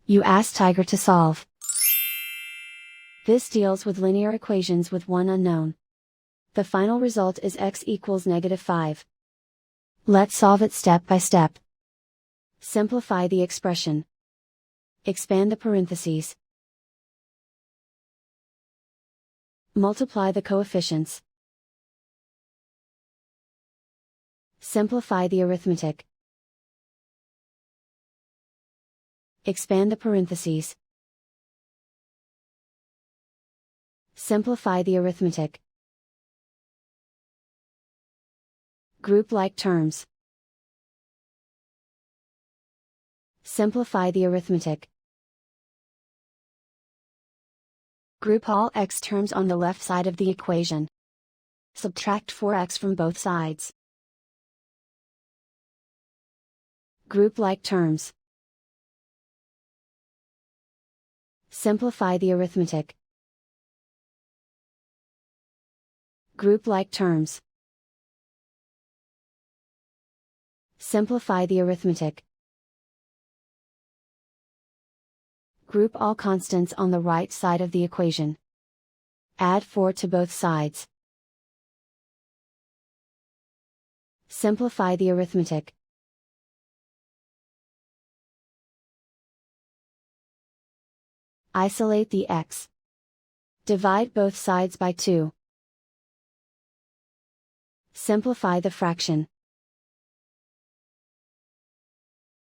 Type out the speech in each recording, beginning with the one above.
You ask Tiger to solve. This deals with linear equations with one unknown. The final result is x equals -5. Let's solve it step by step. Simplify the expression. Expand the parentheses. Multiply the coefficients. Simplify the arithmetic. Expand the parentheses. Simplify the arithmetic. Group like terms. Simplify the arithmetic. Group all x terms on the left side of the equation. Subtract 4x from both sides. Group like terms. Simplify the arithmetic. Group like terms. Simplify the arithmetic. Group all constants on the right side of the equation. Add 4 to both sides. Simplify the arithmetic. Isolate the x. Divide both sides by 2. Simplify the fraction.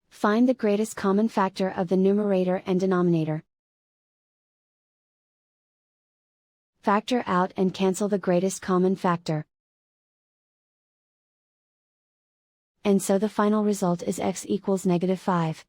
Find the greatest common factor of the numerator and denominator. Factor out and cancel the greatest common factor. And so the final result is x equals -5.